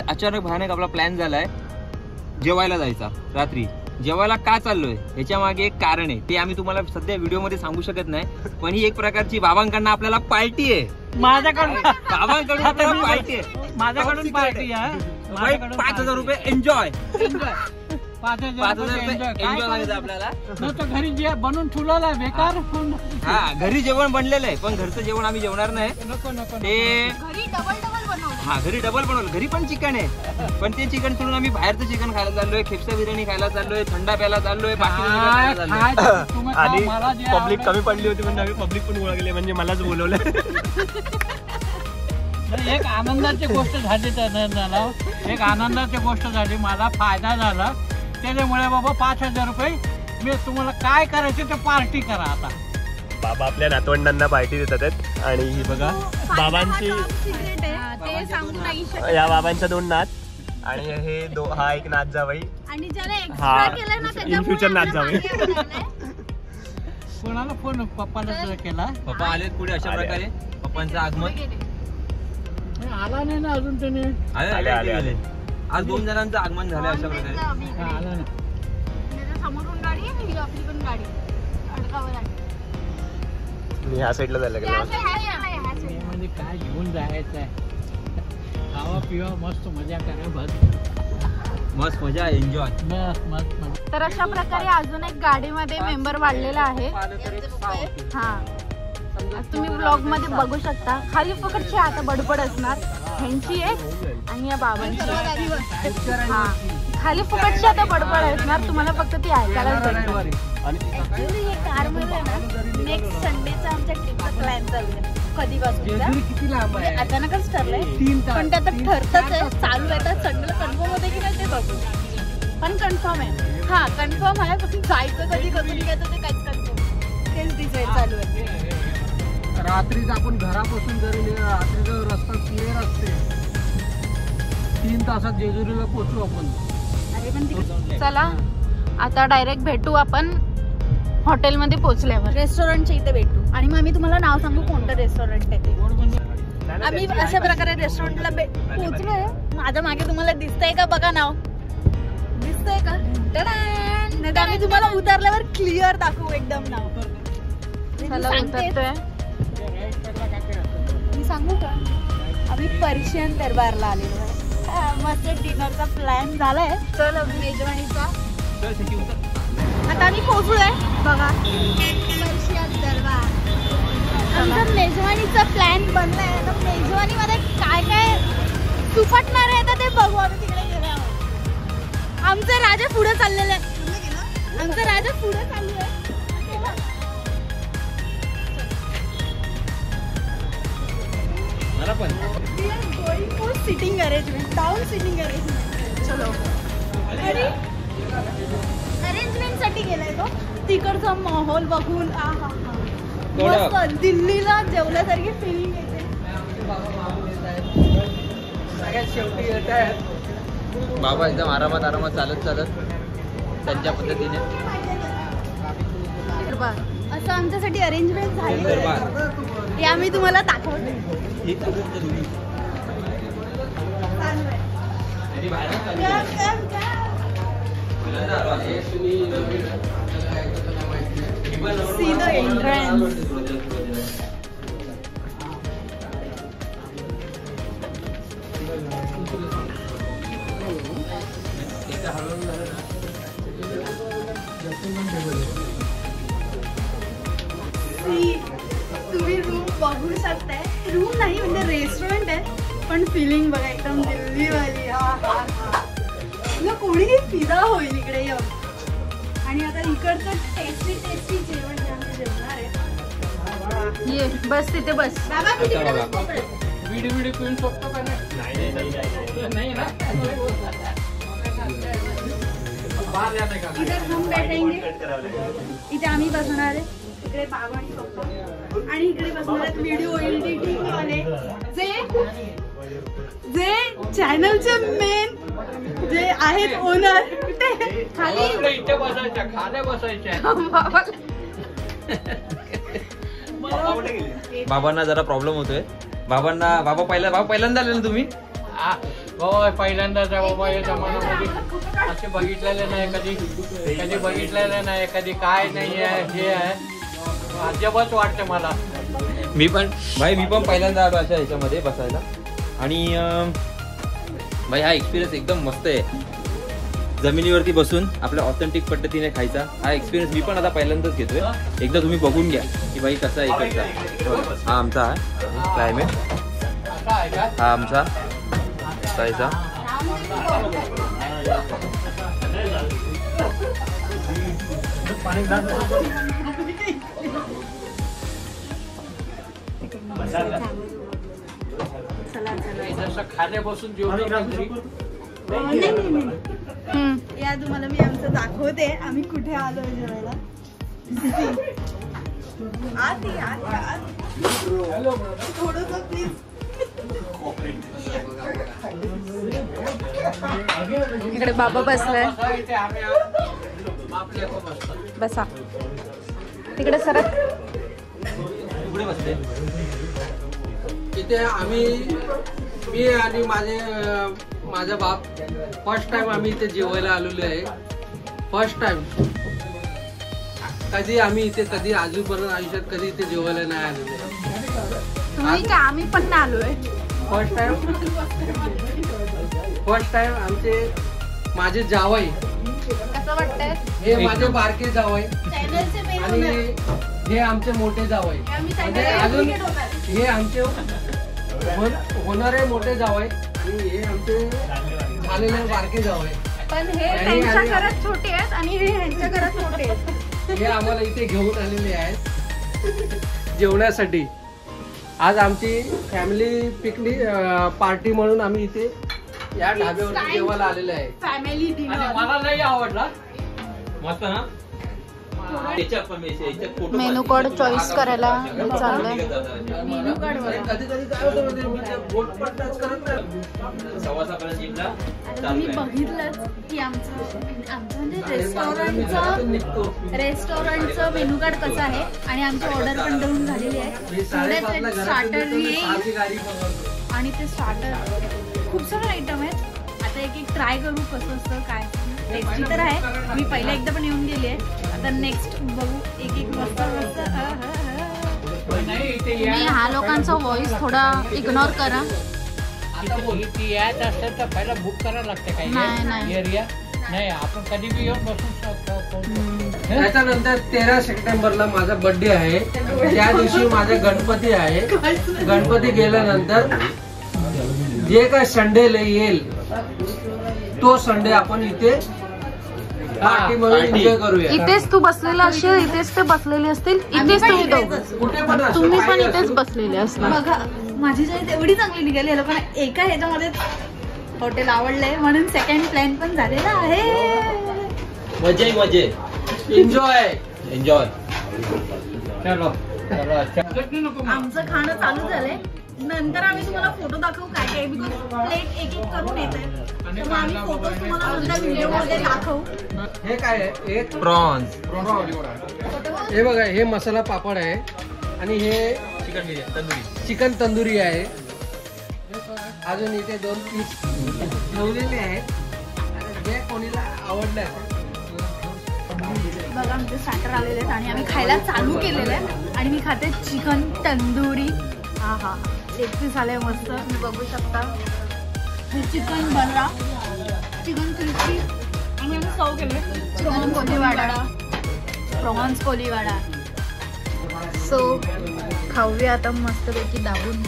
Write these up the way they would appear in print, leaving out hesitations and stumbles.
अचानक भयानक आपला प्लॅन झालाय जेवायला जायचा रात्री. जेवायला का चाललोय ह्याच्या मागे एक कारण आहे, ते आम्ही तुम्हाला सध्या व्हिडिओ मध्ये सांगू शकत नाही, पण ही एक प्रकारची बाबांकडनं आपल्याला पार्टी आहे. माझ्याकडून बाबांकडून आपल्याला पार्टी आहे. माझ्याकडून पार्टी आहे. 5,000 रुपये एन्जॉय. 5,000 एन्जॉय करायचं आपल्याला. घरी जे बनवून ठेवलेलं आहे बेकार. हा घरी जेवण बनलेलं आहे, पण घरचं जेवण आम्ही जेवणार नाही. नको नको ते घरी डबल बनवलं. हा घरी डबल बनवलं. घरी पण चिकन आहे, पण ते चिकन सोडून आम्ही बाहेरचं चिकन खायला चाललोय, खेपसा बिर्याणी खायला चाललोय, थंडा प्यायला चाललोय, आणि पब्लिक कमी पडली होती म्हणजे आम्ही पब्लिक पण गोळा केली, म्हणजे मलाच बोलवलं. एक आनंदाची गोष्ट झाली त्याला, एक आनंदाची गोष्ट झाली, मला फायदा झाला त्याच्यामुळे. बाबा 5,000 रुपये मी तुम्हाला काय करायचं ते पार्टी करा. आता बाबा आपल्या नातवंडांना पार्टी देतात आहेत. आणि ही बघा बाबांची, ते सांगू नाही शकत. या बाबांच्या 2 नात आणि हे हा एक नात जावई आणि ज्याला हा एक्स्ट्रा केलं ना इन फ्युचर नात जावई. कोणाला फोन पप्पाला केला. पप्पा आलेत पुढे अशा प्रकारे. पप्पांचं आगमन आला नाही ना अजून त्याने. आले. आज 2 जणांचं आगमन झालं अशा प्रकारे. आला नाही. समोरून गाडी आणि आपली पण गाडी अडकावर आली. मी ह्या साईडला जायला गेलो. म्हणजे काय घेऊन जायचं आहे. खावा पिवा मस्त मजा करा बस. मस्त मजा एन्जॉय. मस्त. तर अशा प्रकारे अजून एक गाडीमध्ये मेंबर वाढलेला आहे. हा तुम्ही ब्लॉग मध्ये बघू शकता. खाली फकटची आता बडबड असणार ह्यांची आहे आणि या बाबांची. हा खाली फुकटची आता बडबड असणार, तुम्हाला फक्त ती ऐकायला भेटणार. ऍक्च्युली हे कारमध्ये ना नेक्स्ट संडेचा आमच्या ट्रिपचा प्लॅन चालू आहे. कधीपासून अचानकच ठरलंय, पण ते आता ठरतच आहे, चालू आहे. तर संडेला कन्फर्म होते की नाही ते बघू, पण कन्फर्म आहे. हा कन्फर्म आहे, फक्त जायचं कधी करून घ्यायचं ते काहीच कन्फर्म, तेच डिसाईड चालू आहे. रात्रीच आपण घरापासून जरी रात्रीचा रस्ता क्लिअर असते, 3 तासात जेजुरीला पोहोचू आपण. अरे पण चला आता डायरेक्ट भेटू आपण हॉटेलमध्ये पोहोचल्यावर. रेस्टॉरंटच्या इथे भेटू आणि मग मी तुम्हाला नाव सांगू कोणतं रेस्टॉरंट आहे ते. आम्ही अशा प्रकारे रेस्टॉरंटला पोहोचलोय. माझ्या मागे तुम्हाला दिसतंय का बघा नाव, दिसतंय का? नाही आम्ही तुम्हाला उतरल्यावर क्लिअर दाखवू एकदम नाव. चला उतरतोय. मी सांगू का, आम्ही पर्शियन दरबारला आलेलो आहे. मस्त डिनरचा प्लॅन झालाय. चल मेजवानीचा आता आम्ही पोहोचलोय बघा पर्शियन दरबार. आमचा मेजवानीचा प्लॅन बनलाय. आता मेजवानी मध्ये काय काय सुपटणार आहे तर ते बघू. आम्ही तिकडे गेलो आहोत. आमचे राजा पुढे चाललेले आहेत. आमचे राजा पुढे चालले आहे. मला पण sitting arrangement, down sitting arrangement. चलो अरे अरेंजमेंट साठी गेलाय तो. तिकडचा माहोल बघून मस्त दिल्लीला जेवल्यासारखी फिलिंग येते. सगळ्यात शेवटी येत आहे बाबा एकदम आरामात चालत त्यांच्या पद्धतीने. असं आमच्यासाठी अरेंजमेंट झाली. हे आम्ही तुम्हाला दाखवतो. See the entrance. तुम्ही रूम बघू शकताय. रूम नाही म्हणजे रेस्टॉरंट आहे, पण फिलिंग बघा एकदम दिल्लीवाली. ना कोणी फिदा होईल इकडे येऊन. आणि आता इकडचं टेस्टी जेवण जेवणार आहे. ये बस तिथे बस. बाबा मी तिकडे बस. व्हिडिओ करून शकतो का? नाही ना. इथे हम बैठेंगे. इथे आम्ही बसणार आहे. इकडे बाबा आणि पप्पा आणि इकडे बसणार आहेत व्हिडिओ एडिटिंग वाले, जे चॅनलचे मेन जे आहेत ओनर. खाली इथे बसायच्या, खाली बसायच्या. बाबांना जरा प्रॉब्लेम होतोय. बाबा पहिल्यांदा आले ना तुम्ही? हो पहिल्यांदाच आहे बाबा या जमान्यामध्ये असे बघितलेले नाही कधी कधी बघितलेले नाही कधी काय नाही आहे हे आहे अजबच वाटतं मला. मी पण पहिल्यांदा आलो अशा ह्याच्यामध्ये बसायला आणि भाई हा एक्सपिरियन्स एकदम मस्त आहे. जमिनीवरती बसून आपल्या ऑथेंटिक पद्धतीने खायचा हा एक्सपिरियन्स मी पण आता पहिल्यांदाच घेतोय. एकदा तुम्ही बघून घ्या की भाई कसा आहे इकडचा. हा आमचा आहे क्लायमेट, हा आमचा खायचा. जसं खाणे बसून जेवण या तुम्हाला मी आमचं दाखवते आम्ही कुठे आलो जेवायला. थोडस प्लीज. इकडे बाबा बसलाय, बसा तिकडे सरक. पुढे बसते. इथे मी आणि माझा बाप फर्स्ट टाइम आम्ही इथे जेवायला आलेलो आहे. फर्स्ट टाइम कधी आम्ही इथे कधी आजूपर्यंत आयुष्यात कधी इथे जेवायला नाही आलेलो. तुम्ही का आम्ही पण नाही आलोय. फर्स्ट टाइम आमचे माझे जावई कसं वाटतंय. हे माझे बारके जावई चॅनलचे मेन आणि हे आमचे मोठे जावई म्हणजे अजून हे आमचे होणारे मोठे जावई आणि हे आमचे झालेले बारके जावई. पण हे त्यांच्या घरात छोटे आहेत आणि हे ह्यांच्या घरात मोठे आहेत. हे आम्हाला इथे घेऊन आलेले आहेत जेवण्यासाठी. आज आमची फॅमिली पिकनिक पार्टी म्हणून आम्ही इथे या ढाब्यावर जेवायला आलेले आहे. Family dinner. मला नाही आवडला. मस्त ना. मेनू कार्ड चॉईस करायला चाललंय. मेनू कार्ड कधी कधी काय होतं म्हणजे बोट पण टच करत नाही. तुम्ही बघितलंच की आमचं म्हणजे रेस्टॉरंटचं मेनू कार्ड कसं आहे आणि आमची ऑर्डर पण देऊन झालेली आहे. स्टार्टर येईल आणि ते स्टार्टर खूप सारे आयटम आहेत. आता एक एक ट्राय करू कसं असतं काय. टेस्टी तर आहे. मी पहिला एकदा पण येऊन गेली आहे. आता नेक्स्ट बघू एक एक मस्त मस्त. तुम्ही ह्या लोकांचा व्हॉइस थोडा इग्नोर करा. आता ती यायचं असेल तर पहिला बुक करायला लागते काही एरिया नाही. आपण कधी बी येऊन बसू शकतो. त्याच्यानंतर 13 सप्टेंबरला माझा बर्थडे आहे. त्या दिवशी माझे गणपती आहे. गणपती गेल्यानंतर जे काय संडे येईल तो संडे आपण इथे पार्टी म्हणून एन्जॉय करूया. इथेच तू बसलेला असशील, इथेच ते बसलेले असतील, इथेच तुम्ही पण इथेच बसलेले असणार. बघा माझी जॉईन एवढी चांगली निघाली लोकांना एका ह्याच्यामध्ये हॉटेल आवडलंय म्हणून सेकंड प्लॅन पण झालेला आहे. मजे एन्जॉय. चलो आमचं खाणं चालू झालंय. नंतर आम्ही तुम्हाला फोटो दाखवू काय काय प्लेट एक एक करून येत आहे. आम्ही फोटो तुम्हाला नंतर व्हिडिओ मध्ये दाखवू. हे काय आहे. एक प्रॉन्स. हे बघा हे मसाला पापड आहे आणि हे चिकन तंदुरी आहे. अजून इथे 2 पीस ठेवलेले आहेत. जे कोणीला आवडलं बघा आमचे स्टार्टर आलेले आहेत आणि आम्ही खायला चालू केलेलं आहे. आणि मी खाते चिकन तंदुरी. हा हा एक पीस आलंय मस्त. मी बघू शकता हे चिकन बनरा, चिकन क्रिस्पी आणि आम्ही सर्व केले chicken Koliwada, prawns Koliwada. So खाऊया आता मस्तपैकी दाबून.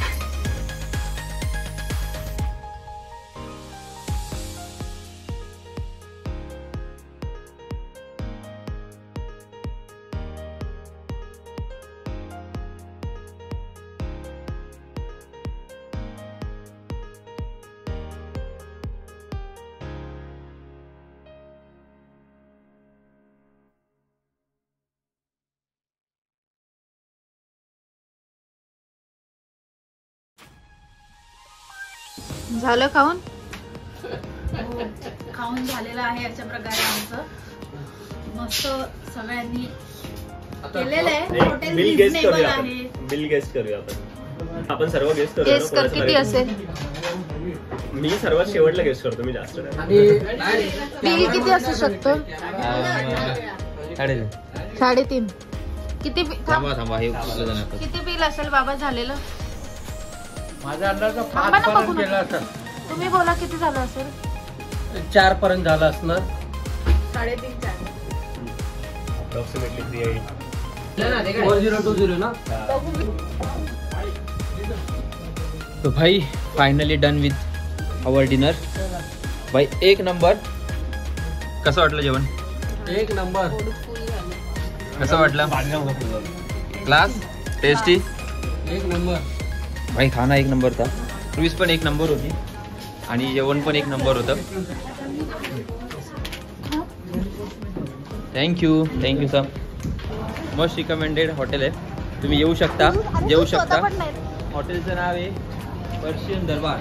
झालं खाऊन. खाऊन झालेलं आहे. अशा प्रकारे आमचं मस्त सगळ्यांनी केलेलं आहे. हॉटेल रिजनेबल आहे. बिल गेस्ट करूया आपण. आपण सर्व गेस्ट करू. गेस कर किती असेल. मी सर्वात शेवटला गेस्ट करतो, मी जास्त नाही. बिल किती असू शकतो. 3.5. किती थांबा हे किती बिल असेल बाबा झालेलं. माझा अंदाज थांबा 5 ना, पर्यंत बघू गेला ना. असेल. तुम्ही बोला किती झालं असेल. 4 पर्यंत झालं असणार. 3.5-4. अप्रॉक्सिमेटली 380. 4020 ना. तो भाई finally done with our dinner. भाई एक नंबर. कसं वाटलं जेवण. 1 नंबर. कसं वाटलं. Class tasty 1 number. भाई खाना एक नंबर था. सर्विस पण एक नंबर होती आणि जेवण पण एक नंबर होतं. Thank you sir. Must recommended hotel आहे. तुम्ही येऊ शकता, जेवू शकता. हॉटेलचं नाव आहे पर्शियन दरबार.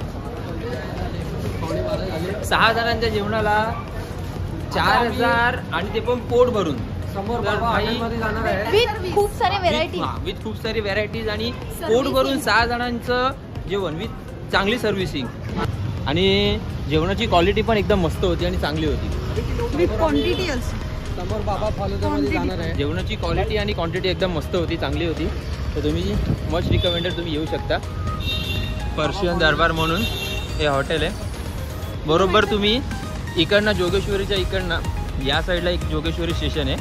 6 जणांच्या जेवणाला 4000 आणि ते पण पोट भरून. समोर तर बाबा भाई हॉटेलमध्ये जाणार आहे. विथ खूप सारे व्हेरायटी. विथ खूप सारी व्हेरायटीज आणि पोट भरून 6 जणांचं जेवण विथ चांगली सर्व्हिसिंग आणि जेवणाची क्वालिटी पण एकदम मस्त होती आणि चांगली होती. With quantity also. समोर बाबा फालुदामध्ये जाणार आहे. जेवणाची क्वालिटी आणि क्वांटिटी एकदम मस्त होती, चांगली होती. तर तुम्ही मस्ट रिकमेंडेड, तुम्ही येऊ शकता. पर्शियन दरबार म्हणून हे हॉटेल आहे. बरोबर तुम्ही इकडनं जोगेश्वरीच्या इकडनं या साईडला एक जोगेश्वरी स्टेशन आहे.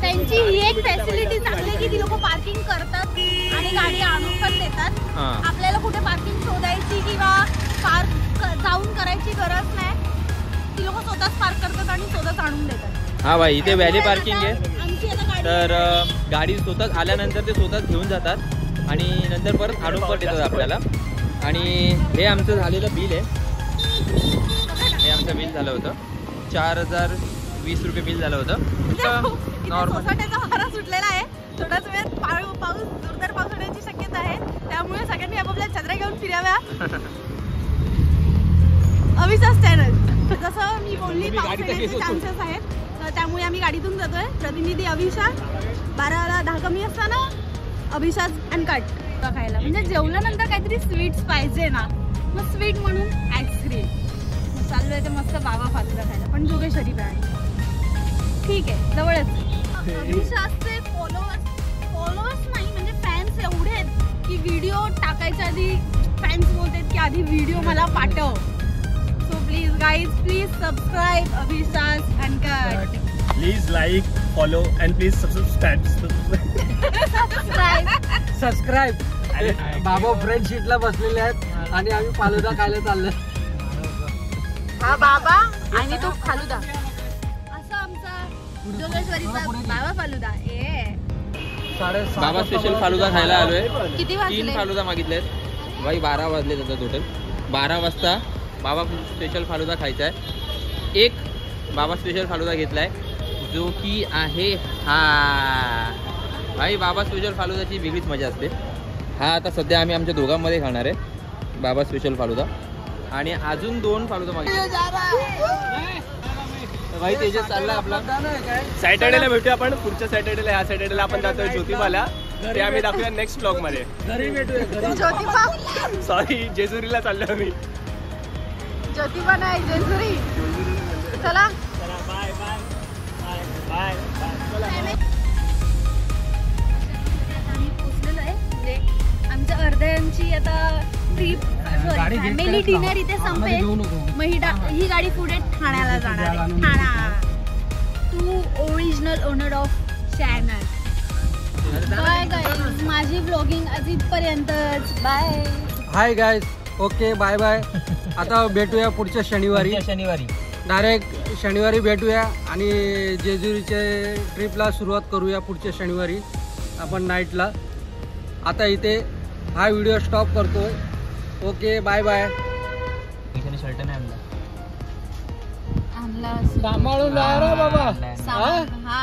त्यांची ही एक फॅसिलिटी चांगली की ती लोक पार्किंग करतात आणि गाडी आणून पण देतात. आपल्याला कुठे पार्किंग शोधायची किंवा पार्क जाऊन करायची गरज नाही. ती लोक स्वतःच पार्क करतात आणि स्वतःच आणून देतात. हा भाई इथे व्हॅली पार्किंग आहे. आमची आता गाडी तर गाडी स्वतःच आल्यानंतर ते स्वतःच घेऊन जातात आणि नंतर परत आणून पण देतात आपल्याला. आणि हे आमचं झालेलं बिल आहे. हे आमचं बिल झालं होतं 4020 रुपये बिल झालं होतं. नॉर्मल. सोसाट्याचा वारा सुटलेला आहे. थोड्याच वेळात पाऊस जोरदार पाऊस होण्याची शक्यता आहे. त्यामुळे सगळ्यांनी आपापल्या छत्र्या घेऊन फिराव्या. अविश्वास चॅनल जसं मी बोलली पाऊस येण्याचे चान्सेस आहेत. तर त्यामुळे आम्ही गाडीतून जातोय. प्रतिनिधी अविश्वास. 12ला 10 कमी असताना अविश्वास आणि काट खायला. म्हणजे जेवल्यानंतर काहीतरी स्वीट्स पाहिजे ना, मग स्वीट म्हणून आईस्क्रीम. चालू आहे ते मस्त बाबा फालुदा खायला. पण जोगेश्वरी ब्रँड ठीक आहे, जवळच. अविश्वासचे फॉलोअर्स नाही म्हणजे फॅन्स एवढे आहेत की व्हिडिओ टाकायच्या आधी फॅन्स बोलतात की आधी व्हिडिओ मला पाठव. So please guys, please subscribe अविश्वास and cut. Please like, follow and please subscribe. बाबा फ्रेंड शीटला बसलेले आहेत आणि आम्ही फालुदा खायला चाललोय. हा बाबा आणि तो फालुदा. असं आमचा जोगेश्वरीचा बाबा फालुदा. बाबा स्पेशल फालुदा खायला आलोय. किती 3 वाजले. फालुदा मागितलेत. भाई 12 वाजले आता टोटल. 12 वाजता बाबा स्पेशल फालुदा खायचा आहे. एक बाबा स्पेशल फालुदा घेतलाय जो की आहे हा. भाई बाबा स्पेशल फालुदाची वेगळीच मजा असते. हा आता सध्या आम्ही आमच्या दोघांमध्ये खाणार आहे बाबा स्पेशल फालुदा. आणि अजून 2 फालुदा मागितले. भाई तेजस चालला आपला. सॅटर्डेला भेटूया आपण. पुढच्या सॅटर्डेला, ह्या सॅटर्डेला आपण जातोय ज्योतिबाला. ते आम्ही दाखवूया नेक्स्ट ब्लॉग मध्ये. घरी भेटूया. ज्योतिबा. सॉरी, जेजुरीला चाललो आम्ही. ज्योतिबा नाही, जेजुरी. चला. Bye bye bye bye. आम्ही पोचलेलो आहे. म्हणजे आमच्या अर्ध्यांची आता ट्रिप फॅमिली डिनर इथे संपेल. मग ही गाडी पुढे ठाण्याला जाणार आहे. Thana. To original owner of channel. Bye guys. माझी ब्लॉगिंग आज इथपर्यंतच. Bye. Hi guys. Okay bye bye. आता भेटूया पुढच्या शनिवारी. डायरेक्ट शनिवारी भेटूया आणि जेजुरीचे ट्रिपला सुरुवात करूया पुढच्या शनिवारी आपण नाईटला. आता इथे हा व्हिडिओ स्टॉप करतोय. Okay bye bye. शर्ट नाही आणला. सांभाळून जा रे बाबा. सामान. हा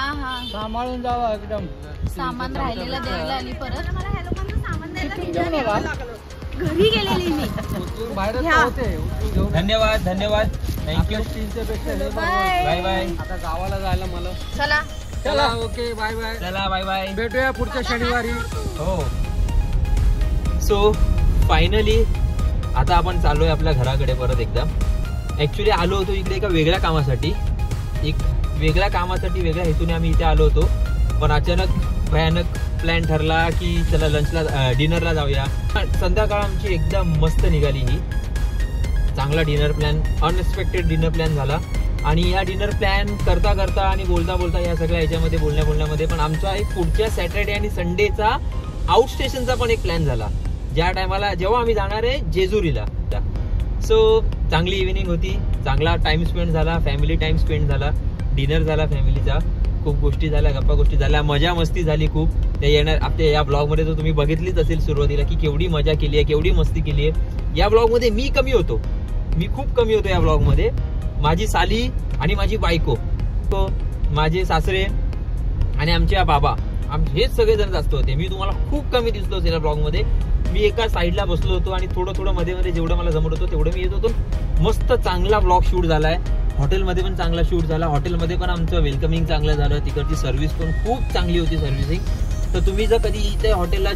सांभाळून जावा एकदम. सामान राहिलेलं द्यायला आली परत. मला ह्या लोकांचं सामान द्यायला घरी गेलेली मी. बाहेरच घ्या. होते. धन्यवाद थँक्यू. Bye bye. आता गावाला जायला मला. चला. Okay bye bye. चला बाय बाय. भेटूया पुढच्या शनिवारी. हो. सो फायनली आता आपण चाललोय आपल्या घराकडे परत एकदा. ऍक्च्युली आलो होतो इकडे एका वेगळ्या कामासाठी, वेगळ्या हेतूने आम्ही इथे आलो होतो. पण अचानक भयानक प्लॅन ठरला की चला लंचला डिनरला जाऊया. संध्याकाळ आमची एकदम मस्त निघाली. ही चांगला dinner plan, unexpected dinner plan झाला. आणि या डिनर प्लॅन करता करता आणि बोलता बोलता या सगळ्या याच्यामध्ये बोलण्यामध्ये पण आमचा एक पुढच्या सॅटर्डे आणि संडेचा आउट स्टेशनचा पण एक प्लॅन झाला, ज्या टायमाला जेव्हा आम्ही जाणार आहे जेजुरीला. सो चांगली इव्हिनिंग होती, चांगला टाइम स्पेंड झाला, फॅमिली टाइम स्पेंड झाला, डिनर झाला फॅमिलीचा, खूप गोष्टी झाल्या, गप्पा गोष्टी झाल्या, मजा मस्ती झाली खूप. ते येणार आपल्या या ब्लॉग मध्ये तर तुम्ही बघितलीच असेल सुरुवातीला की केवढी मजा केली आहे, केवढी मस्ती केली आहे. या ब्लॉग मध्ये मी खूप कमी होतो या ब्लॉग मध्ये. माझी साली आणि माझी बायको, तो माझे सासरे आणि आमच्या बाबा, हेच सगळेजण जास्त होते. मी तुम्हाला खूप कमी दिसतो या ब्लॉग मध्ये. मी एका साईडला बसलो होतो आणि थोडं मध्ये मध्ये जेवढं मला जमत होतं तेवढं मी येत होतो. मस्त चांगला ब्लॉग शूट झालाय. हॉटेलमध्ये पण चांगला शूट झाला. हॉटेलमध्ये पण आमचं वेलकमिंग चांगलं झालं. तिकडची सर्व्हिस पण खूप चांगली होती, सर्व्हिसिंग. तर तुम्ही जर कधी इथे हॉटेलला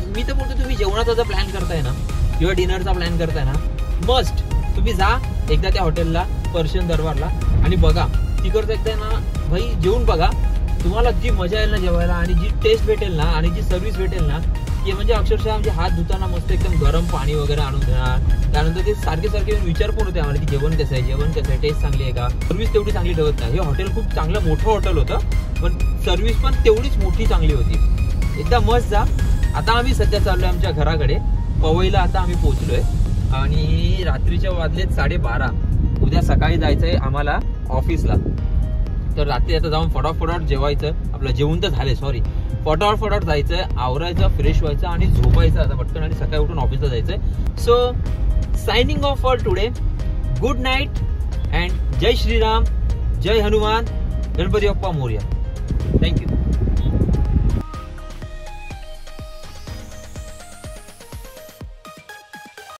मी तर बोलतो तुम्ही जेवणाचा जर प्लॅन करताय ना किंवा डिनरचा प्लॅन करताय ना, मस्ट तुम्ही जा एकदा त्या हॉटेलला, पर्शियन दरबारला, आणि बघा तिकडचं एकदा ना भाई जेवून बघा. तुम्हाला जी मजा येईल ना जेवायला, आणि जी टेस्ट भेटेल ना, आणि जी सर्व्हिस भेटेल ना, की म्हणजे अक्षरशः म्हणजे हात धुताना मस्त एकदम गरम पाणी वगैरे आणून देणार. त्यानंतर ते सारखे विचार पण होते आम्हाला की जेवण कसं आहे, टेस्ट चांगली आहे का, सर्व्हिस तेवढी चांगली ठेवत नाही. हे हॉटेल खूप चांगलं मोठं हॉटेल होतं, पण सर्व्हिस पण तेवढीच मोठी चांगली होती. एकदा मस्त जा. आता आम्ही सध्या चाललोय आमच्या घराकडे. पवईला आता आम्ही पोहोचलोय आणि रात्रीच्या वाजलेत 12:30. उद्या सकाळी जायचंय आम्हाला ऑफिसला. तर रात्री आता जाऊन फटाफट जेवायचं. आपलं जेवण तर झाले, सॉरी, फटाफट जायचं, आवरायचं, फ्रेश व्हायचं आणि झोपायचं आता पटकन, आणि सकाळी उठून ऑफिसला जायचंय. So signing off for today. Good night and जय श्रीराम, जय हनुमान, गणपती बाप्पा मोरया. थँक्यू.